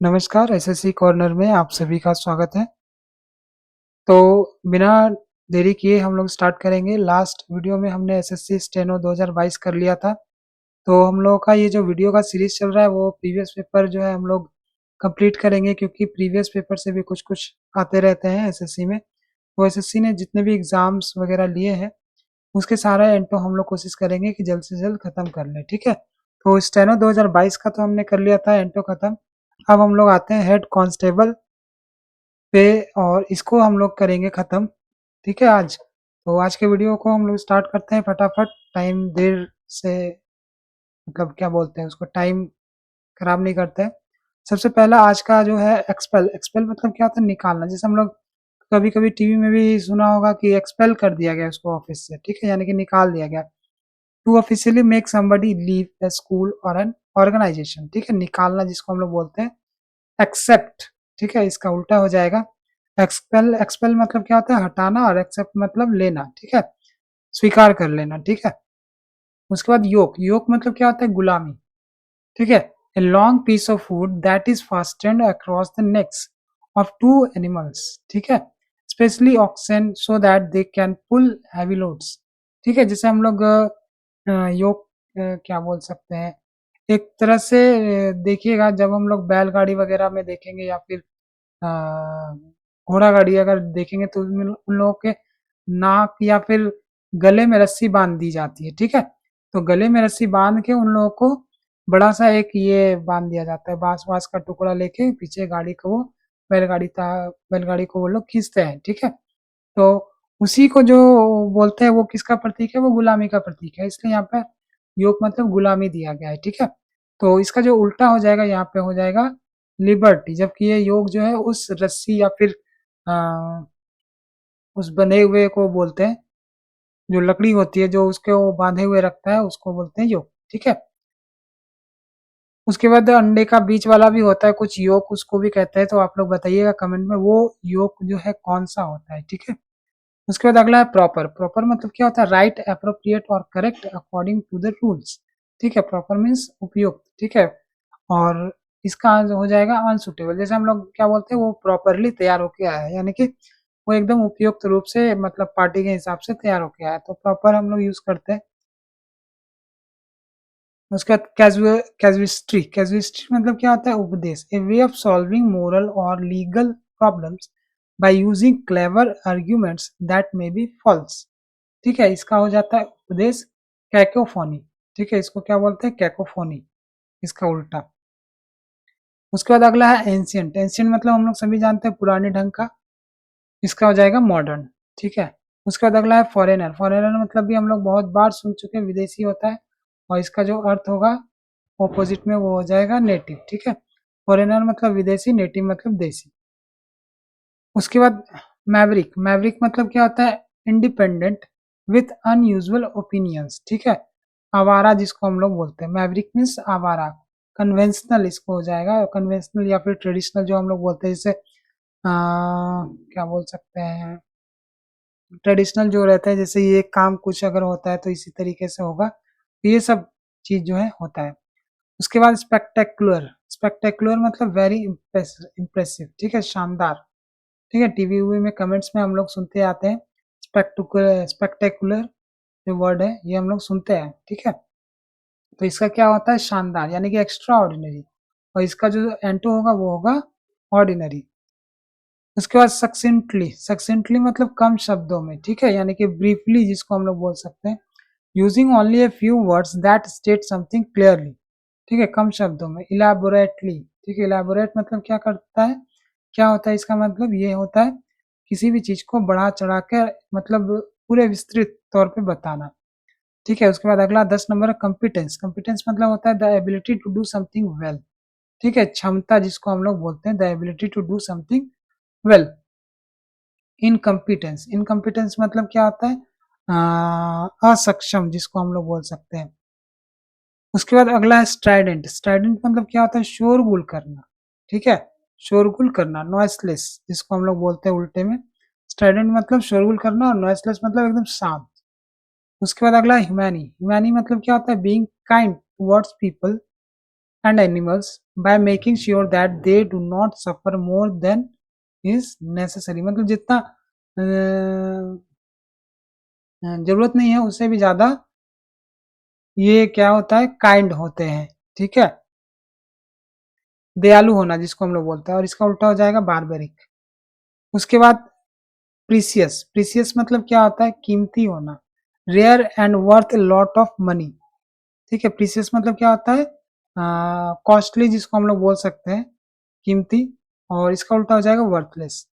नमस्कार, SSC corner में आप सभी का स्वागत है। तो बिना देरी किए हम लोग स्टार्ट करेंगे। लास्ट वीडियो में हमने एसएससी स्टेनो 2022 कर लिया था। तो हम लोगों का ये जो वीडियो का सीरीज चल रहा है वो प्रीवियस पेपर जो है हम लोग कंप्लीट करेंगे, क्योंकि प्रीवियस पेपर से भी कुछ-कुछ आते रहते हैं एसएससी में। तो एसएससी ने जितने भी एग्ज़ाम्स वगैरह लिए हैं, उसके सारा एंटो हम लोग कोशिश करेंगे कि जल्द से जल्द खत्म कर लें, ठीक है? तो स्टेनो 2022 का तो हमने कर लिया था एंटो खत्म। अब हम लोग आते हैं हेड कांस्टेबल पे और इसको हम लोग करेंगे खत्म, ठीक है आज। तो आज के वीडियो को हम लोग स्टार्ट करते हैं फटाफट। टाइम देर से मतलब क्या बोलते हैं उसको, टाइम खराब नहीं करते हैं। सबसे पहला आज का जो है एक्सपेल। एक्सपेल मतलब क्या होता है? निकालना। जैसे हम लोग कभी कभी टीवी में भी सुना होगा कि एक्सपेल कर दिया गया उसको ऑफिस से, ठीक है, यानी कि निकाल दिया गया। To officially make somebody leave a school और एन ऑर्गेनाइजेशन, ठीक है, निकालना जिसको हम लोग बोलते हैं एक्सेप्ट, ठीक है, इसका उल्टा हो जाएगा एक्सपेल। एक्सपेल मतलब क्या होता है? हटाना, और एक्सेप्ट मतलब लेना, ठीक है, स्वीकार कर लेना, ठीक है। उसके बाद योक। योक मतलब क्या होता है? गुलामी, ठीक है। A long piece of wood that is fastened across the necks of two animals, ठीक है, specially oxen so that they can pull heavy loads, ठीक है। जैसे हम लोग योक क्या बोल सकते हैं, एक तरह से देखिएगा जब हम लोग बैलगाड़ी वगैरह में देखेंगे या फिर अ, घोड़ा गाड़ी अगर देखेंगे तो उनमें उन लोगों के नाक या फिर गले में रस्सी बांध दी जाती है, ठीक है। तो गले में रस्सी बांध के उन लोगों को बड़ा सा एक ये बांध दिया जाता है, बांस वास का टुकड़ा लेके पीछे गाड़ी को वो बैलगाड़ी को वो लोग खींचते हैं, ठीक है। तो उसी को जो बोलते हैं वो किसका प्रतीक है? वो गुलामी का प्रतीक है, इसलिए यहाँ पे योग मतलब गुलामी दिया गया है, ठीक है। तो इसका जो उल्टा हो जाएगा यहाँ पे हो जाएगा लिबर्टी, जबकि ये योग जो है उस रस्सी या फिर आ, उस बंधे हुए को बोलते हैं, जो लकड़ी होती है जो उसके वो बांधे हुए रखता है उसको बोलते हैं योग, ठीक है। उसके बाद अंडे का बीच वाला भी होता है कुछ योग, उसको भी कहते हैं। तो आप लोग बताइएगा कमेंट में वो योग जो है कौन सा होता है, ठीक है। उसके बाद अगला है प्रॉपर। प्रॉपर मतलब क्या होता है? राइट, अप्रोप्रिएट और correct according to the rules, ठीक है। प्रॉपर मीन्स उपयुक्त, ठीक है। और इसका जो हो जाएगा अनसुटेबल। जैसे हम लोग क्या बोलते हैं, वो प्रॉपरली तैयार होके आया है, यानी कि वो एकदम उपयुक्त रूप से मतलब पार्टी के हिसाब से तैयार होके आया है, तो प्रॉपर हम लोग यूज करते हैं। उसके बाद कैजुइस्ट्री। कैजुइस्ट्री मतलब क्या होता है? उपदेश। A way of solving moral और legal problems by using clever arguments that may be false, ठीक है। इसका हो जाता है उपदेश। कैकोफोनी, ठीक है, इसको क्या बोलते हैं? कैकोफोनी, इसका उल्टा। उसके बाद अगला है एंशियंट। एंशियंट मतलब हम लोग सभी जानते हैं पुराने ढंग का, इसका हो जाएगा मॉडर्न, ठीक है। उसके बाद अगला है फॉरेनर। फॉरेनर मतलब भी हम लोग बहुत बार सुन चुके हैं, विदेशी होता है, और इसका जो अर्थ होगा ऑपोजिट में वो हो जाएगा नेटिव, ठीक है। फॉरेनर मतलब विदेशी, नेटिव मतलब देसी। उसके बाद मैवरिक। मैवरिक मतलब क्या होता है? इंडिपेंडेंट विथ अनयूजुअल ओपिनियंस, ठीक है। आवारा जिसको हम लोग बोलते हैं, मैवरिक मीन्स आवारा। कन्वेंशनल इसको हो जाएगा, कन्वेंशनल या फिर ट्रेडिशनल जो हम लोग बोलते हैं, जैसे क्या बोल सकते हैं, ट्रेडिशनल जो रहता है, जैसे ये काम कुछ अगर होता है तो इसी तरीके से होगा, तो ये सब चीज जो है होता है। उसके बाद स्पेक्टेकुलर। स्पेक्टेकुलर मतलब वेरी इम्प्रेसिव, ठीक है, शानदार, ठीक है। टीवी वी में कमेंट्स में हम लोग सुनते आते हैं स्पेक्टेकुलर। स्पेक्टेकुलर जो वर्ड है ये हम लोग सुनते हैं, ठीक है। तो इसका क्या होता है? शानदार, यानी कि एक्स्ट्रा ऑर्डिनरी। और इसका जो एंटो होगा वो होगा ऑर्डिनरी। उसके बाद सक्सेंटली। सक्सेंटली मतलब कम शब्दों में, ठीक है, यानी कि ब्रीफली जिसको हम लोग बोल सकते हैं, using only a few words that state something clearly, ठीक है, कम शब्दों में। इलाबोरेटली, ठीक है, इलाबोरेट मतलब क्या करता है, क्या होता है इसका मतलब? ये होता है किसी भी चीज को बढ़ा चढ़ा कर मतलब पूरे विस्तृत तौर पे बताना, ठीक है। उसके बाद अगला 10 नंबर है कॉम्पिटेंस। कॉम्पिटेंस मतलब होता है the ability to do something well, ठीक है, क्षमता जिसको हम लोग बोलते हैं the ability to do something well. Incompetence. Incompetence मतलब क्या होता है? असक्षम जिसको हम लोग बोल सकते हैं। उसके बाद अगला है स्ट्राइडेंट। स्ट्राइडेंट मतलब क्या होता है? शोरगुल करना, ठीक है, शोरगुल करना, नॉइसलेस जिसको हम लोग बोलते हैं उल्टे में। स्ट्राइडेंट मतलब शोरगुल करना, और नॉइसलेस मतलब एकदम शांत। उसके बाद अगला है ह्यूमैनी। ह्यूमैनी मतलब क्या होता है? Being kind towards people and animals by making sure that they do not suffer more than is necessary। मतलब जितना जरूरत नहीं है उससे भी ज्यादा ये क्या होता है, काइंड होते हैं, ठीक है, दयालु होना जिसको हम लोग बोलते हैं, और इसका उल्टा हो जाएगा बारबेरिक। उसके बाद प्रीसियस, प्रीसियस मतलब क्या होता है, कीमती होना, rare and worth lot of money, ठीक है। प्रीसियस मतलब क्या होता है, कॉस्टली जिसको हम लोग बोल सकते हैं, कीमती, और इसका उल्टा हो जाएगा वर्थलेस।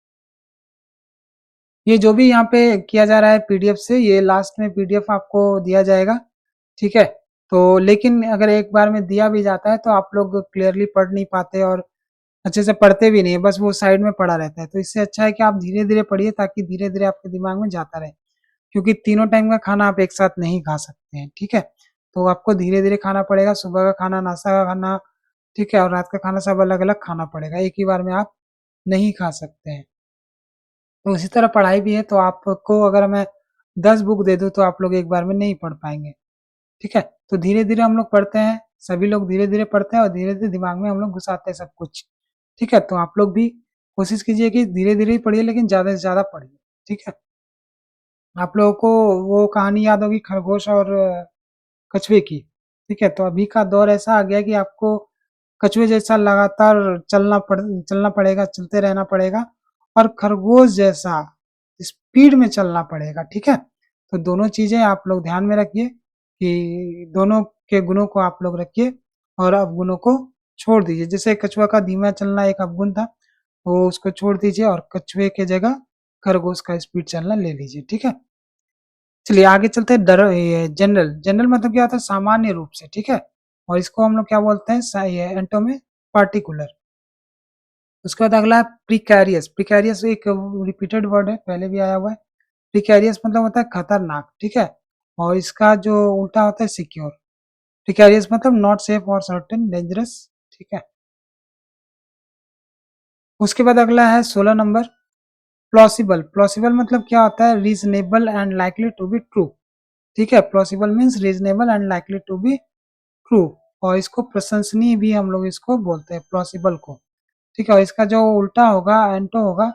ये जो भी यहाँ पे किया जा रहा है पीडीएफ से, ये लास्ट में पीडीएफ आपको दिया जाएगा, ठीक है। तो लेकिन अगर एक बार में दिया भी जाता है तो आप लोग क्लियरली पढ़ नहीं पाते और अच्छे से पढ़ते भी नहीं है, बस वो साइड में पड़ा रहता है। तो इससे अच्छा है कि आप धीरे धीरे पढ़िए ताकि धीरे धीरे आपके दिमाग में जाता रहे, क्योंकि तीनों टाइम का खाना आप एक साथ नहीं खा सकते हैं, ठीक है। तो आपको धीरे धीरे खाना पड़ेगा, सुबह का खाना, नाश्ता का खाना, ठीक है, और रात का खाना सब अलग अलग खाना पड़ेगा, एक ही बार में आप नहीं खा सकते हैं। तो उसी तरह पढ़ाई भी है, तो आपको अगर मैं 10 बुक दे दूं तो आप लोग एक बार में नहीं पढ़ पाएंगे, ठीक है। तो धीरे धीरे हम लोग पढ़ते हैं, सभी लोग धीरे धीरे पढ़ते हैं और धीरे धीरे दिमाग में हम लोग घुसाते हैं सब कुछ, ठीक है। तो आप लोग भी कोशिश कीजिए कि धीरे धीरे ही पढ़िए, लेकिन ज्यादा से ज्यादा पढ़िए, ठीक है। आप लोगों को वो कहानी याद होगी खरगोश और कछुए की, ठीक है। तो अभी का दौर ऐसा आ गया कि आपको कछुए जैसा लगातार चलना पड़ेगा, चलते रहना पड़ेगा, और खरगोश जैसा स्पीड में चलना पड़ेगा, ठीक है। तो दोनों चीजें आप लोग ध्यान में रखिए कि दोनों के गुणों को आप लोग रखिए और अवगुणों को छोड़ दीजिए। जैसे कछुआ का धीमा चलना एक अवगुण था, तो उसको छोड़ दीजिए और कछुए के जगह खरगोश का स्पीड चलना ले लीजिए, ठीक है। चलिए आगे चलते हैं। जनरल, जनरल मतलब क्या होता है, सामान्य रूप से, ठीक है। और इसको हम लोग क्या बोलते हैं, एंटो में पार्टिकुलर। उसके बाद अगला है प्रिकैरियस। प्रिकैरियस एक रिपीटेड वर्ड है, पहले भी आया हुआ है। प्रिकैरियस मतलब होता है खतरनाक, ठीक है। और इसका जो उल्टा होता है सिक्योर। प्रिकैरियस मतलब नॉट सेफ और सर्टेन, डेंजरस, ठीक है। उसके बाद अगला है 16 नंबर, प्लॉसिबल। प्लॉसिबल मतलब क्या होता है, reasonable and likely to be true, ठीक है। Plausible means reasonable and likely to be true. और इसको प्रशंसनीय भी हम लोग इसको बोलते हैं, प्लॉसिबल को, ठीक है। और इसका जो उल्टा होगा, एंटो होगा,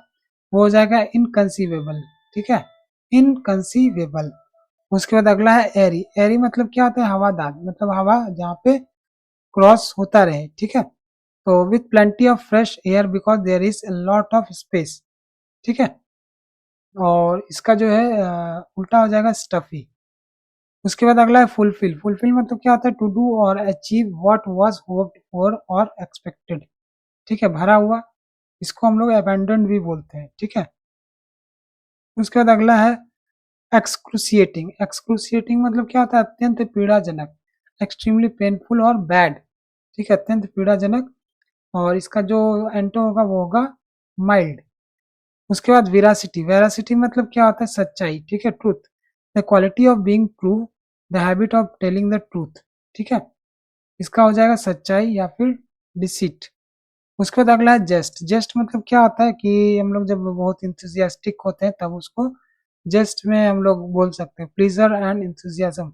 वो हो जाएगा इनकंसीवेबल, ठीक है, इनकंसीवेबल। उसके बाद अगला है एरी। एरी मतलब क्या होता है, हवादार, मतलब हवा जहाँ पे क्रॉस होता रहे, ठीक है। तो with plenty of fresh air because there is lot of space, ठीक है। और इसका जो है उल्टा हो जाएगा स्टफी। उसके बाद अगला है फुलफिल। फुलफिल मतलब क्या होता है, टू डू और achieve what was hoped for और एक्सपेक्टेड, ठीक है, भरा हुआ। इसको हम लोग अबैंडन्ड भी बोलते हैं, ठीक है। उसके बाद अगला है एक्सक्रूसिएटिंग। एक्सक्रूसिएटिंग मतलब क्या होता है, अत्यंत पीड़ाजनक, एक्सट्रीमली पेनफुल और बैड, ठीक है, अत्यंत पीड़ाजनक। और इसका जो एंटो होगा वो होगा माइल्ड। उसके बाद वेरासिटी। वेरासिटी मतलब क्या होता है, सच्चाई, ठीक है, truth, the quality of being true, the habit of telling the truth, ठीक है। इसका हो जाएगा सच्चाई या फिर डिसीट। उसके बाद अगला है जेस्ट। जेस्ट मतलब क्या होता है कि हम लोग जब बहुत इंथुजियास्टिक होते हैं तब उसको जेस्ट में हम लोग बोल सकते हैं, प्लीजर एंड इंथुजियाज्म,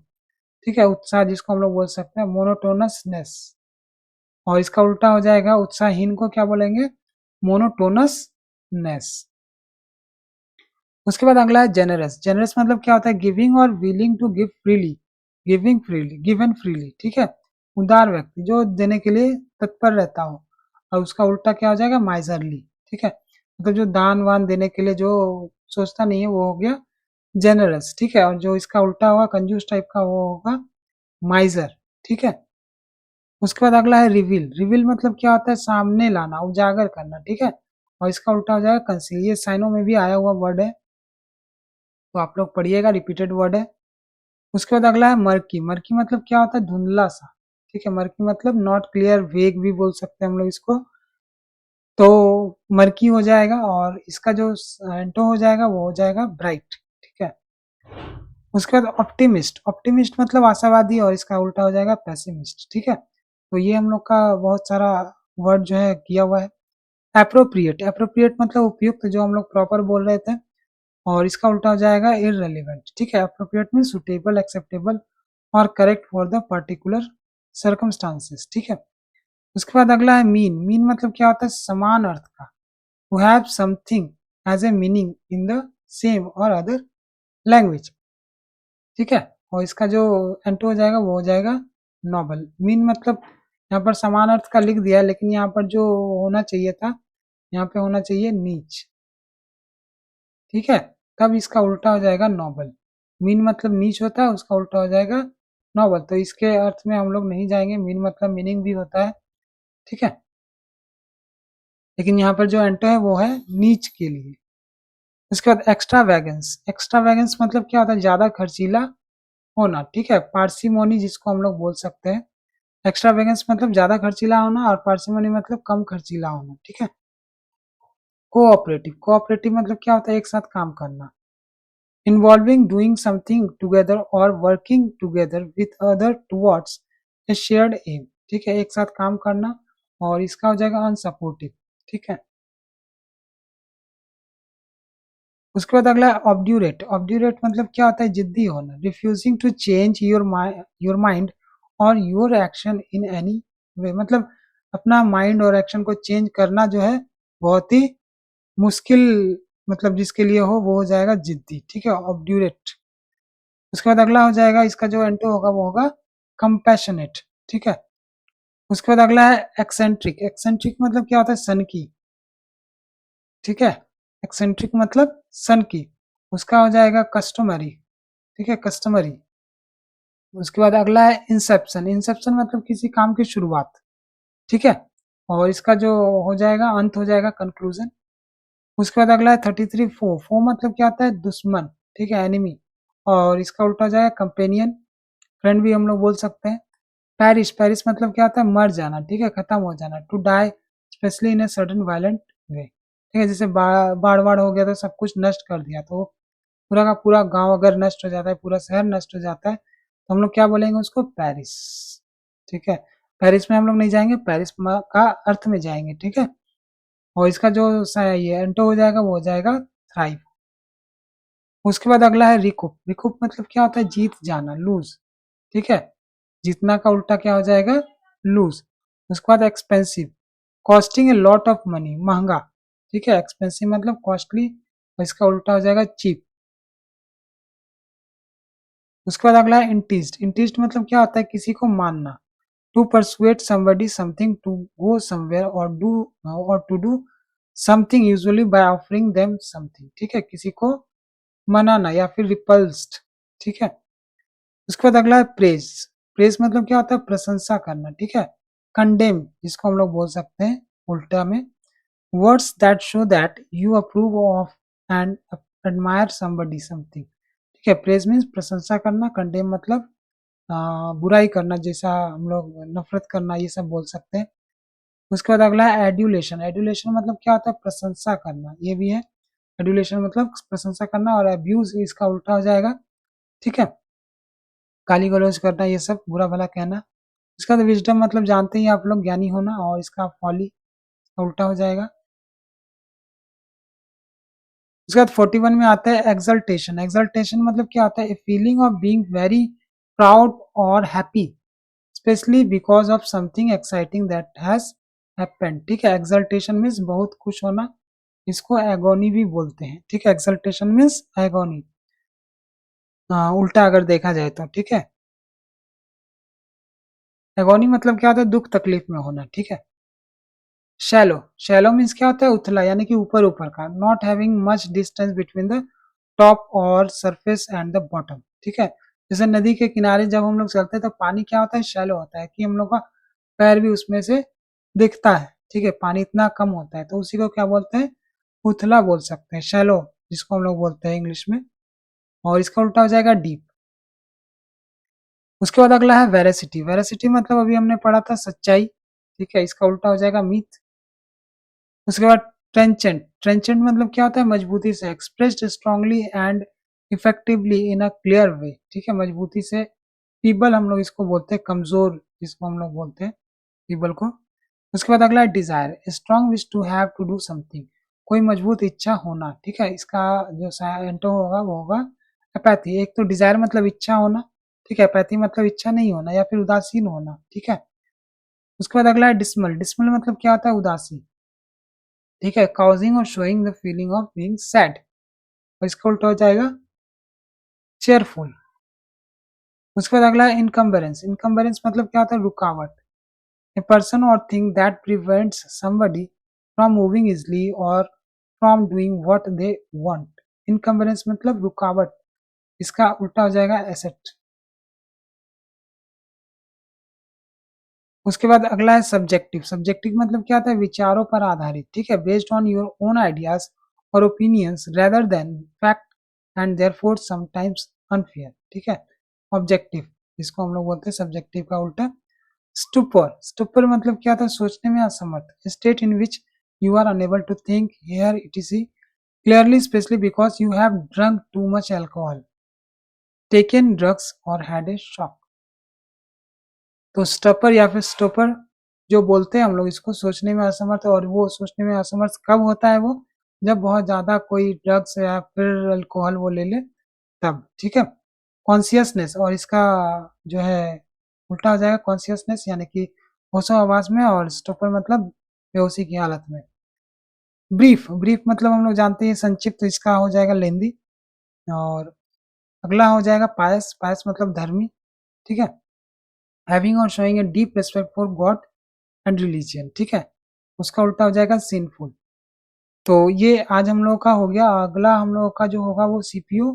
ठीक है, उत्साह जिसको हम लोग बोल सकते हैं मोनोटोनसनेस। और इसका उल्टा हो जाएगा उत्साहहीन को क्या बोलेंगे, मोनोटोनसनेस। उसके बाद अगला है जेनरस। जेनरस मतलब क्या होता है, गिविंग और willing to give freely, giving freely, given freely, ठीक है, उदार व्यक्ति जो देने के लिए तत्पर रहता हो। और उसका उल्टा क्या हो जाएगा, माइजरली, ठीक है, मतलब जो दान वान देने के लिए जो सोचता नहीं है वो हो गया जेनरस, ठीक है। और जो इसका उल्टा होगा कंजूस टाइप का वो होगा माइजर, ठीक है। उसके बाद अगला है रिवील। रिवील मतलब क्या होता है, सामने लाना, उजागर करना, ठीक है। और इसका उल्टा हो जाएगा कंसील। ये साइनों में भी आया हुआ वर्ड है, तो आप लोग पढ़िएगा, रिपीटेड वर्ड है। उसके बाद अगला है मर्की। मर्की मतलब क्या होता है, धुंधला सा, ठीक है। मर्की मतलब नॉट क्लियर, वेग भी बोल सकते हैं हम लोग इसको। तो मर्की हो जाएगा और इसका जो एंटो हो जाएगा वो हो जाएगा ब्राइट, ठीक है। उसके बाद ऑप्टिमिस्ट। ऑप्टिमिस्ट मतलब आशावादी और इसका उल्टा हो जाएगा पेसिमिस्ट, ठीक है। तो ये हम लोग का बहुत सारा वर्ड जो है किया हुआ है। एप्रोप्रिएट। एप्रोप्रिएट मतलब उपयुक्त, जो हम लोग प्रॉपर बोल रहे थे, और इसका उल्टा हो जाएगा इररेलेवेंट, ठीक है। अप्रोप्रिएट मीन सुटेबल, एक्सेप्टेबल और correct for the particular circumstances, ठीक है। उसके बाद अगला है मीन। मीन मतलब क्या होता है? समान अर्थ का। To have something as a meaning in the same और अदर लैंग्वेज, ठीक है। और इसका जो एंटो हो जाएगा वो हो जाएगा नॉबल। मीन मतलब यहाँ पर समान अर्थ का लिख दिया है, लेकिन यहाँ पर जो होना चाहिए था, यहाँ पे होना चाहिए नीच, ठीक है। तब इसका उल्टा हो जाएगा नॉबल। मीन मतलब नीच होता है, उसका उल्टा हो जाएगा नॉबल। तो इसके अर्थ में हम लोग नहीं जाएंगे। मीन मतलब मीनिंग भी होता है, ठीक है। लेकिन यहाँ पर जो एंटो है वो है नीच के लिए। उसके बाद एक्स्ट्रा वैगन्स। एक्स्ट्रा वैगन्स मतलब क्या होता है? ज्यादा खर्चीला होना, ठीक है। पार्सिमोनी जिसको हम लोग बोल सकते हैं। एक्स्ट्रा वैगन्स मतलब ज्यादा खर्चीला होना, और पार्सिमोनी मतलब कम खर्चीला होना, ठीक है। कोऑपरेटिव। कोऑपरेटिव मतलब क्या होता है? एक साथ काम करना। इन्वॉल्विंग डूइंग समथिंग टुगेदर और working together with other towards a shared aim, ठीक है। एक साथ काम करना, और इसका हो जाएगा अनसपोर्टिव, ठीक है। उसके बाद अगला है ऑब्ड्यूरेट। ऑब्ड्यूरेट मतलब क्या होता है? जिद्दी होना। Refusing to change your mind or your action in any way, मतलब अपना माइंड और एक्शन को चेंज करना जो है बहुत ही मुश्किल, मतलब जिसके लिए हो वो हो जाएगा जिद्दी, ठीक है, ऑब्ड्यूरेट। उसके बाद अगला हो जाएगा, इसका जो एंटो होगा वो होगा कंपैशनेट, ठीक है। उसके बाद अगला है एक्सेंट्रिक। एक्सेंट्रिक मतलब क्या होता है? सन की, ठीक है। एक्सेंट्रिक मतलब सन की। उसका हो जाएगा कस्टमरी, ठीक है, कस्टमरी। उसके बाद अगला है इंसेप्शन। इंसेप्शन मतलब किसी काम की शुरुआत, ठीक है। और इसका जो हो जाएगा अंत हो जाएगा कंक्लूजन। उसके बाद अगला है 33 फो। फो मतलब क्या होता है? दुश्मन, ठीक है, एनिमी। और इसका उल्टा हो जाएगा कंपेनियन, फ्रेंड भी हम लोग बोल सकते हैं। पैरिश। पैरिश मतलब क्या होता है? मर जाना, ठीक है, खत्म हो जाना। To die specially in a sudden violent way, ठीक है। जैसे बाढ़ बाढ़ हो गया तो सब कुछ नष्ट कर दिया, तो पूरा का पूरा गांव अगर नष्ट हो जाता है, पूरा शहर नष्ट हो जाता है, तो हम लोग क्या बोलेंगे उसको? पेरिस, ठीक है। पेरिस में हम लोग नहीं जाएंगे, पेरिस का अर्थ में जाएंगे, ठीक है। और इसका जो ये एंटो हो जाएगा वो हो जाएगा थ्राइव। उसके बाद अगला है रिकुप। रिकुप मतलब क्या होता है? जीत जाना, लूज, ठीक है। जीतना का उल्टा क्या हो जाएगा? लूज। उसके बाद expensive. Costing a lot of money, महंगा, ठीक है। एक्सपेंसिव मतलब कॉस्टली, और इसका उल्टा हो जाएगा चीप। उसके बाद अगला है इंटीज्ड। इंटीज्ड मतलब क्या होता है? किसी को मानना। To persuade somebody something to go somewhere or to do something usually by offering them something, ठीक है। किसी को मनाना या फिर रिपल्स्ड, ठीक है। उसके बाद अगला है प्रेज। प्रेज मतलब क्या होता है? प्रशंसा करना, ठीक है। कंडेम जिसको हम लोग बोल सकते हैं उल्टा में। Words that show that you approve of and admire somebody something, ठीक है। प्रेज मीन्स प्रशंसा करना। कंडेम मतलब बुराई करना, जैसा हम लोग नफरत करना, ये सब बोल सकते हैं। उसके बाद अगला है एड्यूलेशन। एड्यूलेशन मतलब क्या होता है? प्रशंसा करना, ये भी है। एड्यूलेशन मतलब प्रशंसा करना, और अब्यूज इसका उल्टा हो जाएगा, ठीक है। गाली गलौज करना, ये सब बुरा भला कहना। इसका तो विजडम मतलब जानते ही आप लोग, ज्ञानी होना, और इसका फॉली का उल्टा हो जाएगा। उसके बाद 41 में आता है एक्सल्टेशन। एक्सल्टेशन मतलब क्या होता है? A feeling of being very proud और happy specially because of something exciting that has happened, ठीक है। एक्सल्टेशन मीन्स बहुत खुश होना, इसको एगोनी भी बोलते हैं, ठीक है। एक्सल्टेशन मीन्स एगोनी, उल्टा अगर देखा जाए तो, ठीक है। एगोनी मतलब क्या होता है? दुख तकलीफ में होना, ठीक है। शैलो। शैलो मीन्स क्या होता है? उथला, यानी कि ऊपर ऊपर का। Not having much distance between the top और सरफेस एंड द बॉटम, ठीक है। जैसे नदी के किनारे जब हम लोग चलते हैं तो पानी क्या होता है? शैलो होता है, कि हम लोग का पैर भी उसमें से दिखता है, ठीक है। पानी इतना कम होता है, तो उसी को क्या बोलते हैं? उथला बोल सकते हैं, शैलो जिसको हम लोग बोलते हैं इंग्लिश में। और इसका उल्टा हो जाएगा डीप। उसके बाद अगला है वेरासिटी। वेरासिटी मतलब अभी हमने पढ़ा था सच्चाई, ठीक है। इसका उल्टा हो जाएगा मीथ। उसके बाद ट्रेंचेंट। ट्रेंचेंट मतलब क्या होता है? मजबूती से, expressed strongly and effectively in a clear way, ठीक है। मजबूती से। पीबल हम लोग इसको बोलते हैं, कमजोर जिसको हम लोग बोलते हैं, पीबल को। उसके बाद अगला है desire. Strong wish to have to do something, कोई मजबूत इच्छा होना, ठीक है। इसका जो एंटो होगा वो होगा अपैथी। एक तो डिजायर मतलब इच्छा होना, ठीक है। अपैथी मतलब इच्छा नहीं होना या फिर उदासीन होना, ठीक है। उसके बाद अगला है डिसमल। डिसमल मतलब क्या होता है? उदासी, ठीक है, काउजिंग और showing the feeling of being sad. और इसका उल्टा हो जाएगा चेयरफुल। उसके बाद अगला है इनकम्बरेंस। इनकम्बरेंस मतलब क्या होता है? रुकावट। A person or thing that prevents somebody from moving easily or from doing what they want. Encumbrance मतलब रुकावट, इसका उल्टा हो जाएगा एसेट। उसके बाद अगला है सब्जेक्टिव। सब्जेक्टिव मतलब क्या होता है? विचारों पर आधारित, ठीक है, based on your own ideas or opinions rather than fact and therefore sometimes unfair, ठीक है। ऑब्जेक्टिव, इसको हम लोग बोलते हैं सब्जेक्टिव का उल्टा स्टुपर। स्टुपर मतलब क्या था? सोचने में असमर्थ, state in which you are unable to think here it is clearly specially because you have drunk too much alcohol, taken drugs और हैड ए शॉक। तो स्टपर या फिर स्टोपर जो बोलते हैं हम लोग इसको, सोचने में असमर्थ। और वो सोचने में असमर्थ कब होता है? वो जब बहुत ज्यादा कोई ड्रग्स या फिर अल्कोहल वो ले ले तब, ठीक है। कॉन्सियसनेस, और इसका जो है उल्टा हो जाएगा कॉन्सियसनेस, यानी कि होशो आवाज में, और स्टोपर मतलब बेहोशी की हालत में। ब्रीफ, ब्रीफ मतलब हम लोग जानते हैं संक्षिप्त, तो इसका हो जाएगा लेंदी। और अगला हो जाएगा पायस। पायस मतलब धर्मी, ठीक है, हैविंग और showing a deep respect for God and religion, ठीक है। उसका उल्टा हो जाएगा सिंफुल। तो ये आज हम लोगों का हो गया। अगला हम लोगों का जो होगा वो सीपीयू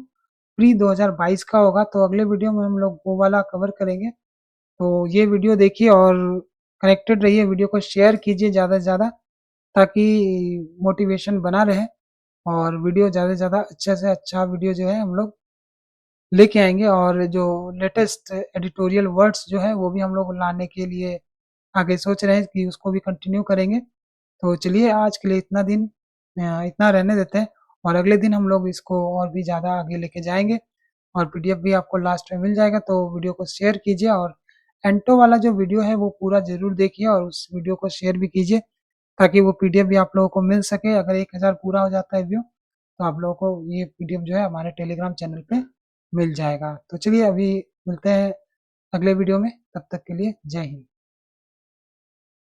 प्री 2022 का होगा। तो अगले वीडियो में हम लोग वो वाला कवर करेंगे। तो ये वीडियो देखिए और कनेक्टेड रहिए, वीडियो को शेयर कीजिए ज़्यादा से ज़्यादा, ताकि मोटिवेशन बना रहे। और वीडियो ज़्यादा से ज़्यादा अच्छा से अच्छा वीडियो जो है हम लोग लेके आएंगे। और जो लेटेस्ट एडिटोरियल वर्ड्स जो है वो भी हम लोग लाने के लिए आगे सोच रहे हैं कि उसको भी कंटिन्यू करेंगे। तो चलिए आज के लिए इतना रहने देते हैं। और अगले दिन हम लोग इसको और भी ज़्यादा आगे लेके जाएंगे। और पीडीएफ भी आपको लास्ट में मिल जाएगा। तो वीडियो को शेयर कीजिए, और एंटो वाला जो वीडियो है वो पूरा जरूर देखिए, और उस वीडियो को शेयर भी कीजिए, ताकि वो पीडीएफ भी आप लोगों को मिल सके। अगर 1000 पूरा हो जाता है व्यू, तो आप लोगों को ये पीडीएफ जो है हमारे टेलीग्राम चैनल पे मिल जाएगा। तो चलिए अभी मिलते हैं अगले वीडियो में, तब तक के लिए जय हिंद।